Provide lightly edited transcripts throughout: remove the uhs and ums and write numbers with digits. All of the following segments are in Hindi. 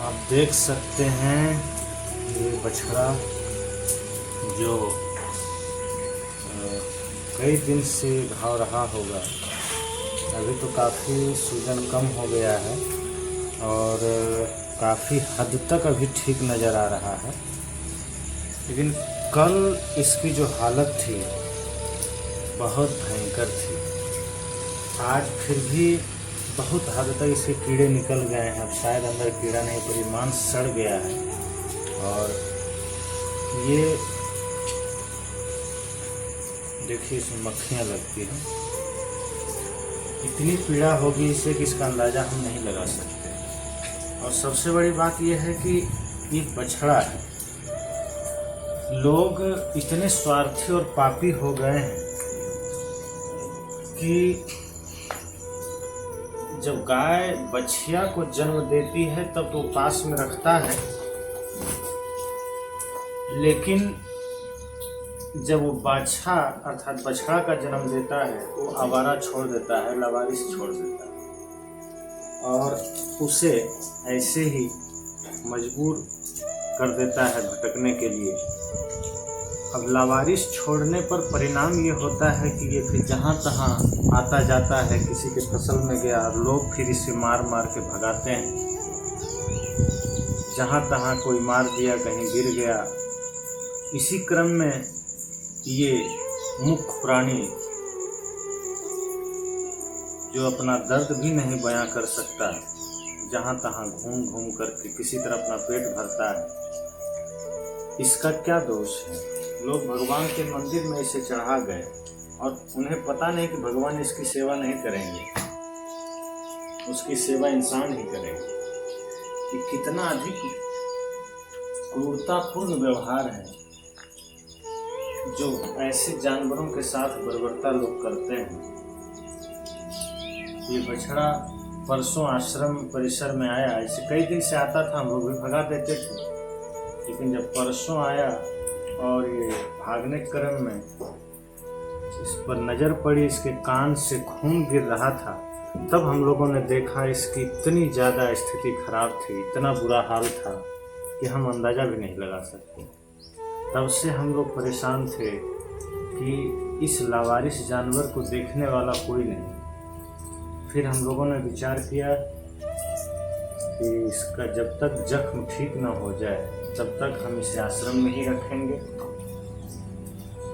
आप देख सकते हैं ये बछड़ा जो कई दिन से घाव रहा होगा। अभी तो काफ़ी सूजन कम हो गया है और काफ़ी हद तक अभी ठीक नज़र आ रहा है, लेकिन कल इसकी जो हालत थी बहुत भयंकर थी। आज फिर भी बहुत हद तक इसके कीड़े निकल गए हैं। अब शायद अंदर कीड़ा नहीं पर मांस सड़ गया है और ये देखिए इसमें मक्खियाँ लगती हैं। इतनी पीड़ा होगी इससे कि इसका अंदाज़ा हम नहीं लगा सकते। और सबसे बड़ी बात यह है कि ये बछड़ा है। लोग इतने स्वार्थी और पापी हो गए हैं कि जब गाय बछिया को जन्म देती है तब तो पास में रखता है, लेकिन जब वो बाछा अर्थात बछड़ा का जन्म देता है वो आवारा छोड़ देता है, लावारिस छोड़ देता है और उसे ऐसे ही मजबूर कर देता है भटकने के लिए। अब लावारिस छोड़ने पर परिणाम ये होता है कि ये फिर जहाँ तहाँ आता जाता है, किसी के फसल में गया और लोग फिर इसे मार मार के भगाते हैं। जहाँ तहाँ कोई मार दिया, कहीं गिर गया। इसी क्रम में ये मुख्य प्राणी जो अपना दर्द भी नहीं बयां कर सकता, जहाँ तहाँ घूम घूम करके किसी तरह अपना पेट भरता है। इसका क्या दोष है? लोग भगवान के मंदिर में इसे चढ़ा गए और उन्हें पता नहीं कि भगवान इसकी सेवा नहीं करेंगे, उसकी सेवा इंसान ही करेंगे। ये कितना अधिक क्रूरतापूर्ण व्यवहार है जो ऐसे जानवरों के साथ बर्बरता लोग करते हैं। ये बछड़ा परसों आश्रम परिसर में आया। इसे कई दिन से आता था, हम लोग भी भगा देते थे, लेकिन जब परसों आया और ये भागने क्रम में इस पर नज़र पड़ी, इसके कान से खून गिर रहा था, तब हम लोगों ने देखा इसकी इतनी ज़्यादा स्थिति खराब थी, इतना बुरा हाल था कि हम अंदाज़ा भी नहीं लगा सकते। तब से हम लोग परेशान थे कि इस लावारिस जानवर को देखने वाला कोई नहीं। फिर हम लोगों ने विचार किया कि इसका जब तक जख्म ठीक न हो जाए तब तक हम इसे आश्रम में ही रखेंगे।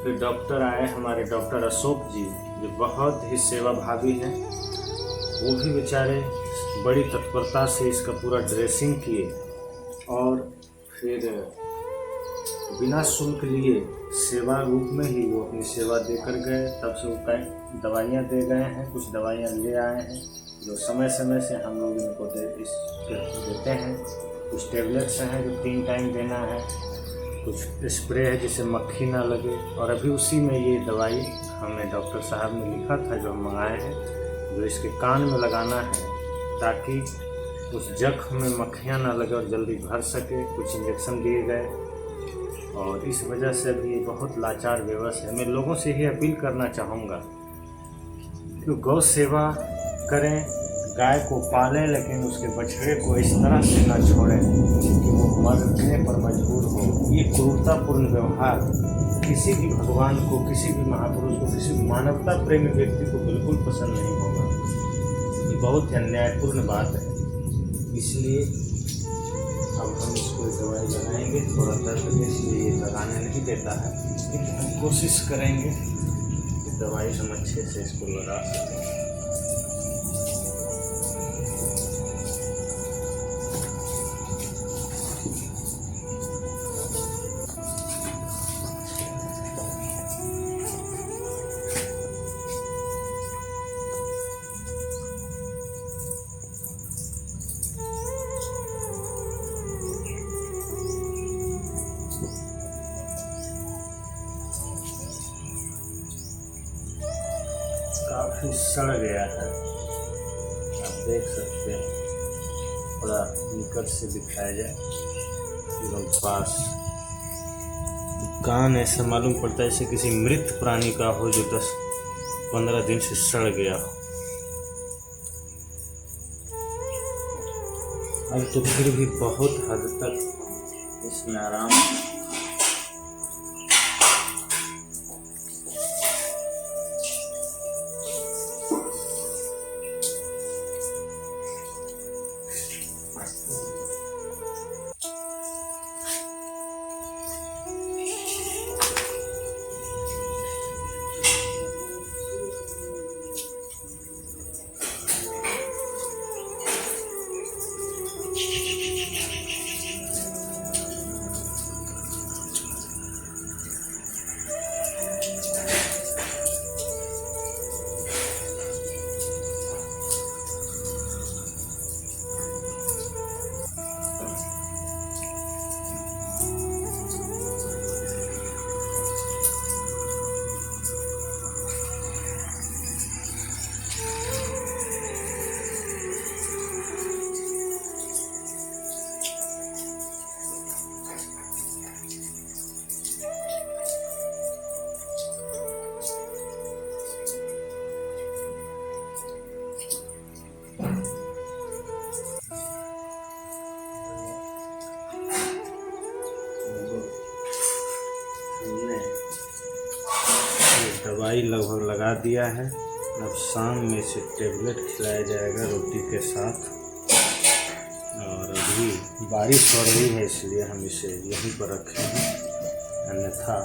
फिर डॉक्टर आए, हमारे डॉक्टर अशोक जी, जो बहुत ही सेवा भावी हैं। वो भी बेचारे बड़ी तत्परता से इसका पूरा ड्रेसिंग किए और फिर बिना शुल्क लिए सेवा रूप में ही वो अपनी सेवा देकर गए। तब से वो दवाइयाँ दे गए हैं, कुछ दवाइयाँ ले आए हैं जो समय समय से हम लोग इनको देते हैं। कुछ टेबलेट्स हैं जो 3 टाइम देना है, कुछ स्प्रे है जिससे मक्खी ना लगे। और अभी उसी में ये दवाई हमें डॉक्टर साहब ने लिखा था जो हम मंगाए हैं, जो इसके कान में लगाना है ताकि उस जख्म में मक्खियाँ ना लगे और जल्दी भर सके। कुछ इंजेक्शन दिए गए और इस वजह से अभी बहुत लाचार विवश है। मैं लोगों से ही अपील करना चाहूँगा कि गौ सेवा करें, गाय को पालें, लेकिन उसके बछड़े को इस तरह से ना छोड़ें कि वो मरने पर मजबूर हो। ये क्रूरतापूर्ण व्यवहार किसी भी भगवान को, किसी भी महापुरुष को, किसी भी मानवता प्रेमी व्यक्ति को बिल्कुल पसंद नहीं होगा। ये बहुत ही अन्यायपूर्ण बात है। इसलिए अब हम इसको दवाई लगाएंगे। थोड़ा दर्द में इसलिए ये लगाने नहीं देता है, लेकिन हम कोशिश करेंगे कि दवाई हम अच्छे से इसको लगा सकें। काफ़ी सड़ गया है, आप देख सकते हैं। थोड़ा निकट से दिखाया जाए एकदम पास। कान ऐसा मालूम पड़ता है जैसे किसी मृत प्राणी का हो जो 10-15 दिन से सड़ गया हो। अब तो फिर भी बहुत हद तक इसमें आराम दवाई लगभग लगा दिया है। अब शाम में से टेबलेट खिलाया जाएगा रोटी के साथ। और अभी बारिश हो रही है इसलिए हम इसे यहीं पर रखे हैं, अन्यथा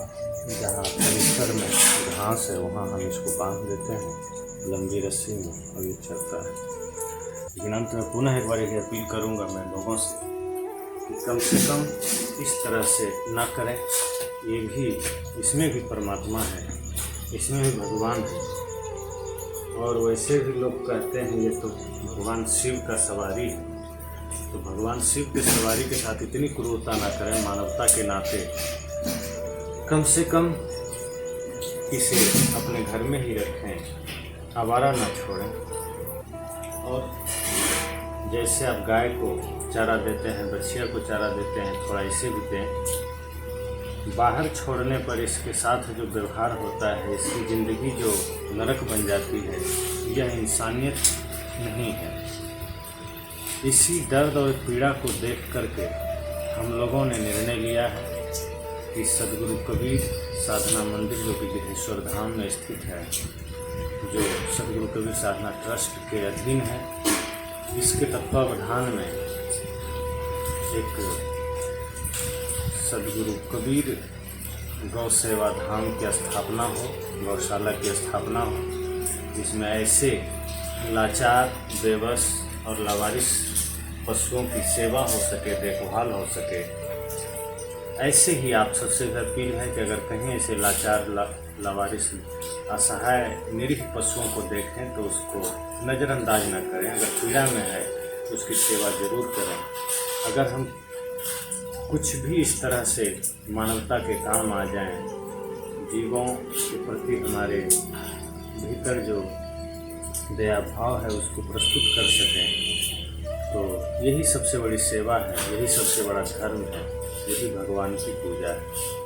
जहाँ परिसर में घास है वहाँ हम इसको बांध देते हैं लंबी रस्सी में और ये चलता है। लेकिन अंत में पुनः एक बार ये अपील करूँगा मैं लोगों से कि कम से कम इस तरह से ना करें। ये भी, इसमें भी परमात्मा है, इसमें भी भगवान है। और वैसे भी लोग कहते हैं ये तो भगवान शिव का सवारी है, तो भगवान शिव के सवारी के साथ इतनी क्रूरता ना करें। मानवता के नाते कम से कम इसे अपने घर में ही रखें, आवारा ना छोड़ें। और जैसे आप गाय को चारा देते हैं, बछिया को चारा देते हैं, थोड़ा इसे भी दें। बाहर छोड़ने पर इसके साथ जो व्यवहार होता है, इसकी ज़िंदगी जो नरक बन जाती है, यह इंसानियत नहीं है। इसी दर्द और पीड़ा को देख करके हम लोगों ने निर्णय लिया है कि सदगुरु कबीर साधना मंदिर, जो कि गृहेश्वर धाम में स्थित है, जो सदगुरु कबीर साधना ट्रस्ट के अधीन है, इसके तत्वावधान में एक सदगुरु कबीर गौ सेवा धाम की स्थापना हो, गौशाला की स्थापना हो, जिसमें ऐसे लाचार, बेबस और लावारिस पशुओं की सेवा हो सके, देखभाल हो सके। ऐसे ही आप सबसे अपील है कि अगर कहीं ऐसे लाचार, लावारिस, असहाय, निरीह पशुओं को देखें तो उसको नज़रअंदाज न करें। अगर पीड़ा में है तो उसकी सेवा जरूर करें। अगर हम कुछ भी इस तरह से मानवता के काम आ जाएं, जीवों के प्रति हमारे भीतर जो दया भाव है उसको प्रस्तुत कर सकें, तो यही सबसे बड़ी सेवा है, यही सबसे बड़ा धर्म है, यही भगवान की पूजा है।